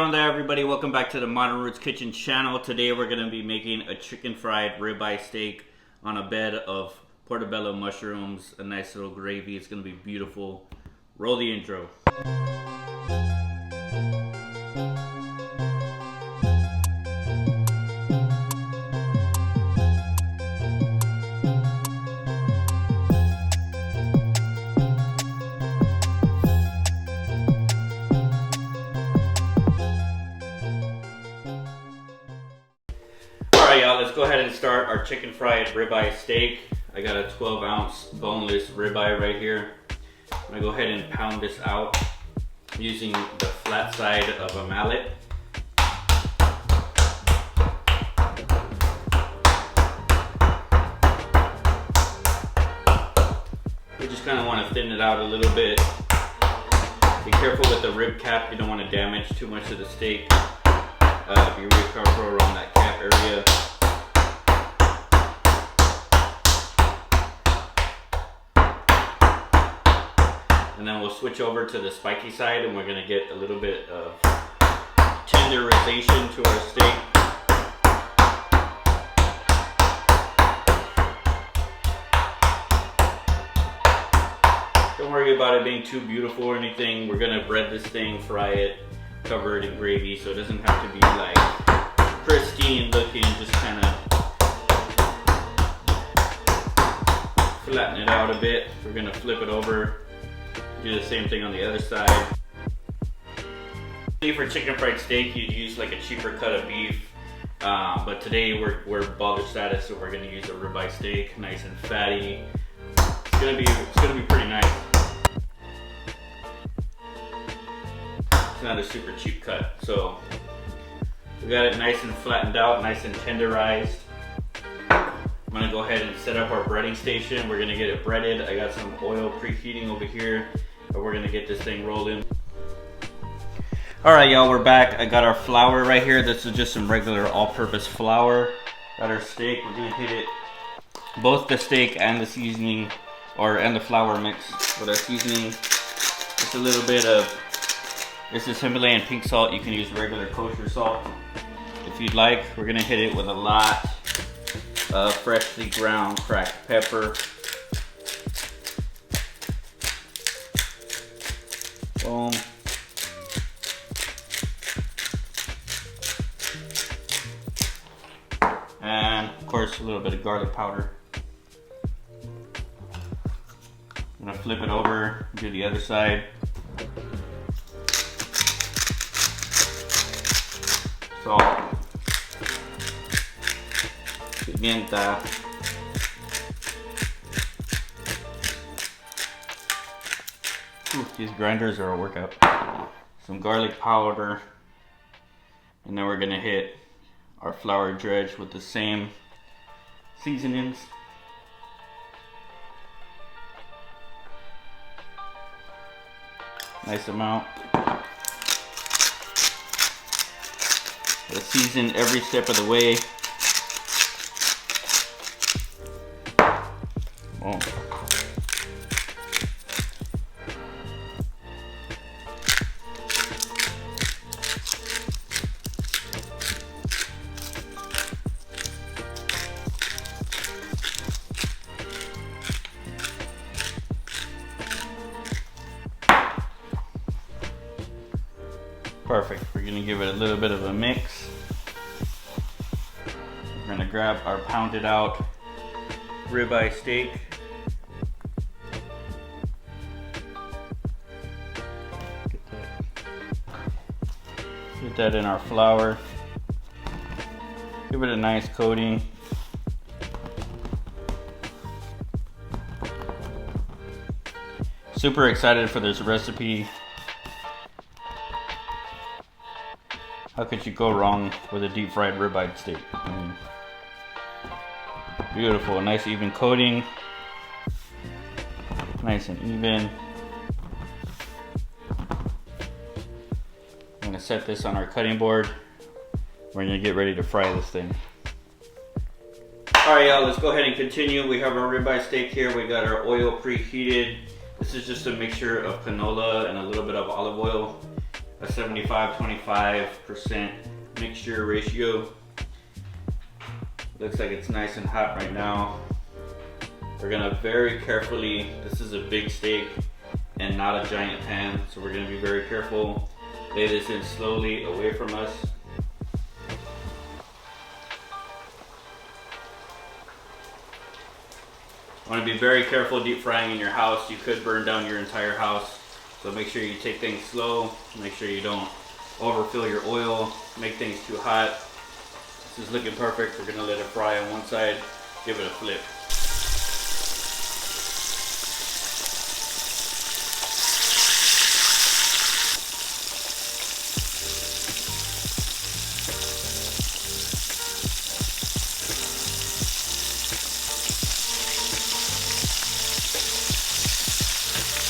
on there, everybody? Welcome back to the Modern Roots Kitchen channel. Today we're going to be making a chicken fried ribeye steak on a bed of portobello mushrooms, a nice little gravy. It's going to be beautiful. Roll the intro. Alright y'all, let's go ahead and start our chicken fried ribeye steak. I got a 12-ounce boneless ribeye right here. I'm going to go ahead and pound this out using the flat side of a mallet. You just kind of want to thin it out a little bit. Be careful with the rib cap, you don't want to damage too much of the steak. Be really careful around that cap area. And then we'll switch over to the spiky side and we're going to get a little bit of tenderization to our steak. Don't worry about it being too beautiful or anything. We're going to bread this thing, fry it, cover it in gravy, so it doesn't have to be like pristine looking. Just kind of flatten it out a bit. We're going to flip it over. Do the same thing on the other side. For chicken fried steak, you'd use like a cheaper cut of beef, but today we're baller status, so we're gonna use a ribeye steak, nice and fatty. It's gonna be pretty nice. It's not a super cheap cut, so we got it nice and flattened out, nice and tenderized. I'm gonna go ahead and set up our breading station. We're gonna get it breaded. I got some oil preheating over here. We're gonna get this thing rolling. Alright y'all, we're back. I got our flour right here. This is just some regular all-purpose flour. Got our steak. We're gonna hit it, both the steak and the seasoning, and the flour mix with our seasoning. Just a little bit of, this is Himalayan pink salt. You can use regular kosher salt if you'd like. We're gonna hit it with a lot of freshly ground cracked pepper. Boom. And of course a little bit of garlic powder. I'm gonna flip it over, do the other side. Salt. Pimienta. Ooh, these grinders are a workout. Some garlic powder, and then we're gonna hit our flour dredge with the same seasonings. Nice amount. We'll season every step of the way. Oh. Perfect. We're going to give it a little bit of a mix. We're going to grab our pounded out ribeye steak. Get that in our flour. Give it a nice coating. Super excited for this recipe. How could you go wrong with a deep fried ribeye steak? I mean, beautiful, nice even coating. Nice and even. I'm gonna set this on our cutting board. We're gonna get ready to fry this thing. Alright y'all, let's go ahead and continue. We have our ribeye steak here. We got our oil preheated. This is just a mixture of canola and a little bit of olive oil. a 75-25% mixture ratio. Looks like it's nice and hot right now. We're gonna very carefully, this is a big steak and not a giant pan, so we're gonna be very careful. Lay this in slowly away from us. Want to be very careful deep frying in your house. You could burn down your entire house. So make sure you take things slow. Make sure you don't overfill your oil. Make things too hot. This is looking perfect. We're going to let it fry on one side. Give it a flip.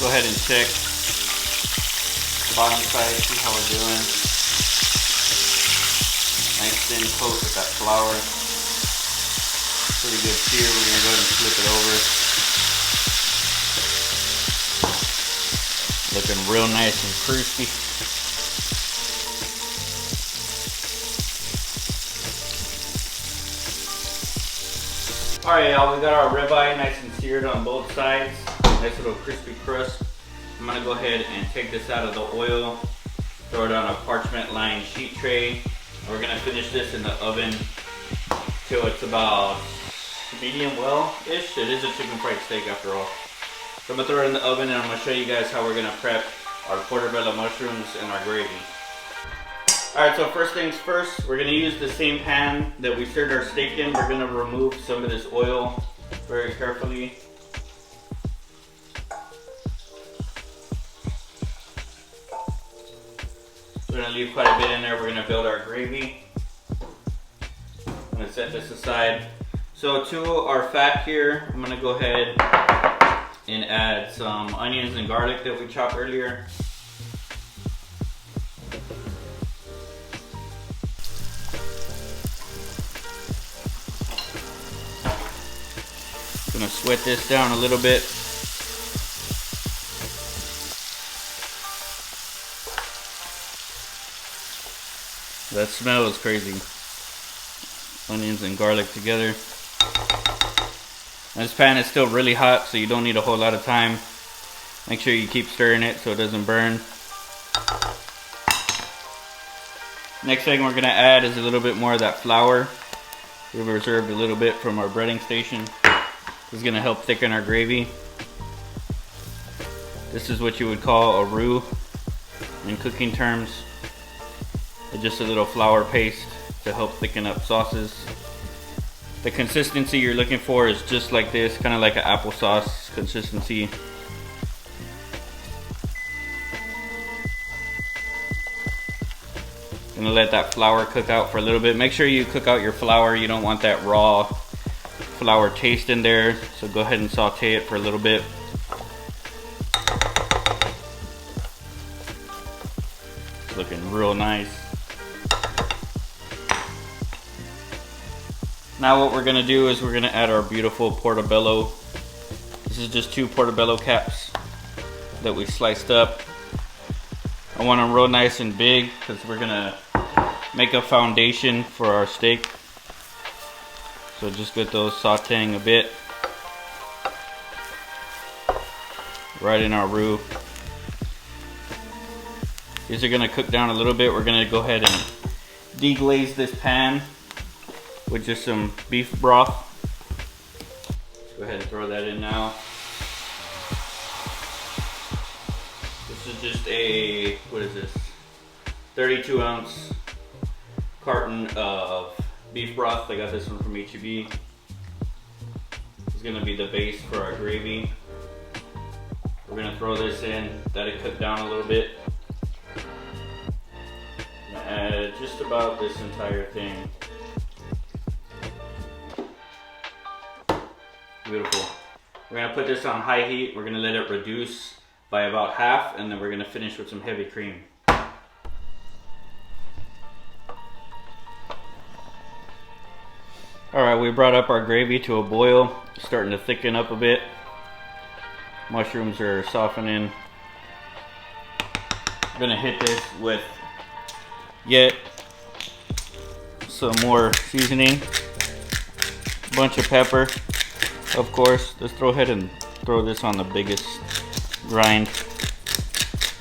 Go ahead and check the bottom side, see how we're doing. Nice thin coat with that flour. Pretty good sear. We're going to go ahead and flip it over. Looking real nice and crispy. Alright y'all, we got our ribeye nice and seared on both sides. Nice little crispy crust. I'm gonna go ahead and take this out of the oil, throw it on a parchment lined sheet tray. We're gonna finish this in the oven till it's about medium well-ish. It is a chicken fried steak after all. So I'm gonna throw it in the oven and I'm gonna show you guys how we're gonna prep our portobello mushrooms and our gravy. Alright, so first things first, we're gonna use the same pan that we seared our steak in. We're gonna remove some of this oil very carefully. We're gonna leave quite a bit in there. We're gonna build our gravy. I'm gonna set this aside. So to our fat here, I'm gonna go ahead and add some onions and garlic that we chopped earlier. Gonna sweat this down a little bit. That smell is crazy. Onions and garlic together. And this pan is still really hot, so you don't need a whole lot of time. Make sure you keep stirring it so it doesn't burn. Next thing we're gonna add is a little bit more of that flour. We've reserved a little bit from our breading station. This is gonna help thicken our gravy. This is what you would call a roux in cooking terms. Just a little flour paste to help thicken up sauces. The consistency you're looking for is just like this, kind of like an applesauce consistency. Gonna let that flour cook out for a little bit. Make sure you cook out your flour. You don't want that raw flour taste in there, so go ahead and saute it for a little bit. It's looking real nice. Now what we're gonna do is we're gonna add our beautiful portobello. This is just 2 portobello caps that we sliced up. I want them real nice and big because we're gonna make a foundation for our steak. So just get those sauteing a bit. Right in our roux. These are gonna cook down a little bit. We're gonna go ahead and deglaze this pan with just some beef broth. Go ahead and throw that in now. This is just a, what is this? 32-ounce carton of beef broth. I got this one from HEB. It's gonna be the base for our gravy. We're gonna throw this in, let it cook down a little bit. I'm gonna add just about this entire thing. Beautiful. We're gonna put this on high heat. We're gonna let it reduce by about half, and then we're gonna finish with some heavy cream. Alright, we brought up our gravy to a boil. It's starting to thicken up a bit. Mushrooms are softening. I'm gonna hit this with yet some more seasoning, bunch of pepper, of course. Let's go ahead and throw this on the biggest grind.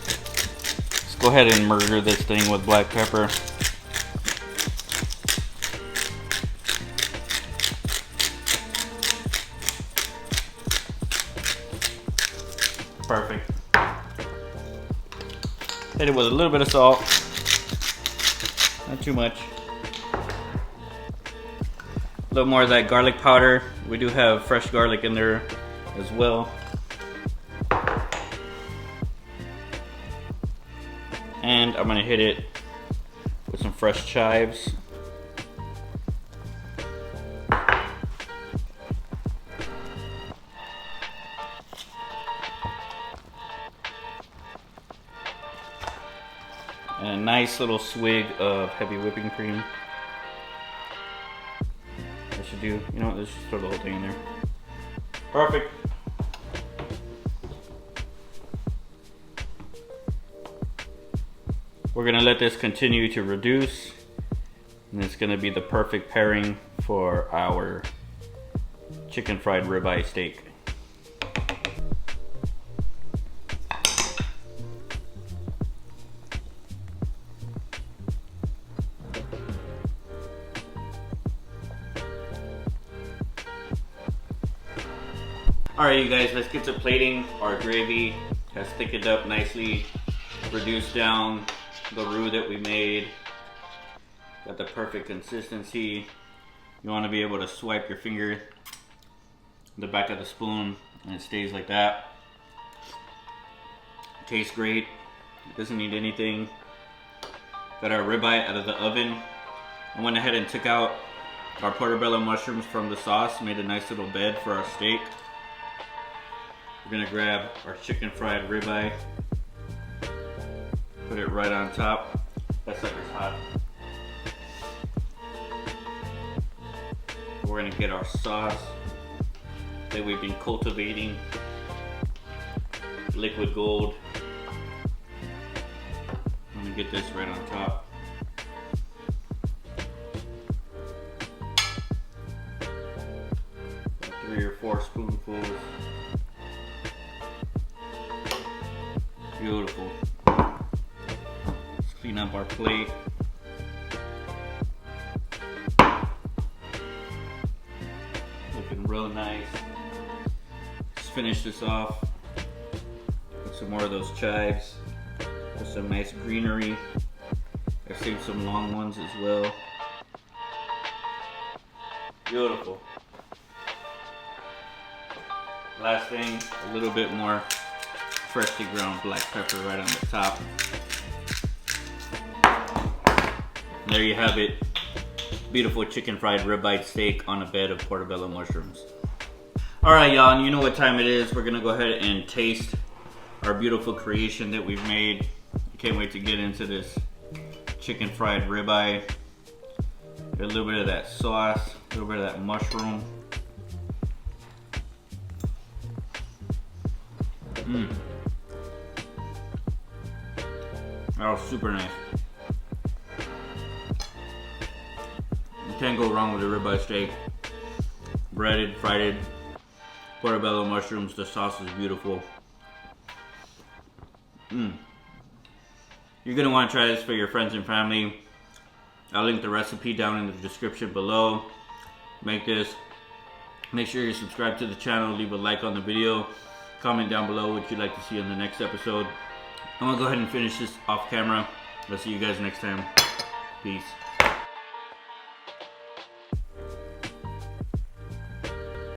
Let's go ahead and murder this thing with black pepper. Perfect. Hit it with a little bit of salt, not too much. A little more of that garlic powder. We do have fresh garlic in there as well. And I'm gonna hit it with some fresh chives. And a nice little swig of heavy whipping cream. That should do, you know what, let's just throw the whole thing in there. Perfect. We're gonna let this continue to reduce, and it's gonna be the perfect pairing for our chicken fried ribeye steak. Alright you guys, let's get to plating. Our gravy has thickened up nicely, reduced down the roux that we made. Got the perfect consistency. You want to be able to swipe your finger the back of the spoon and it stays like that. Tastes great. Doesn't need anything. Got our ribeye out of the oven. I went ahead and took out our portobello mushrooms from the sauce, made a nice little bed for our steak. We're gonna grab our chicken fried ribeye, put it right on top. That sucker's hot. We're gonna get our sauce that we've been cultivating, liquid gold. I'm gonna get this right on top. About 3 or 4 spoonfuls. Beautiful. Let's clean up our plate. Looking real nice. Let's finish this off with some more of those chives. With some nice greenery. I've saved some long ones as well. Beautiful. Last thing, a little bit more freshly ground black pepper right on the top. There you have it. Beautiful chicken fried ribeye steak on a bed of portobello mushrooms. Alright y'all, and you know what time it is. We're gonna go ahead and taste our beautiful creation that we've made. I can't wait to get into this chicken fried ribeye. Get a little bit of that sauce, a little bit of that mushroom. That was super nice. You can't go wrong with a ribeye steak. Breaded, fried, portobello mushrooms. The sauce is beautiful. You're gonna want to try this for your friends and family. I'll link the recipe down in the description below. Make this. Make sure you subscribe to the channel. Leave a like on the video. Comment down below what you'd like to see in the next episode. I'm gonna go ahead and finish this off camera. I'll see you guys next time. Peace.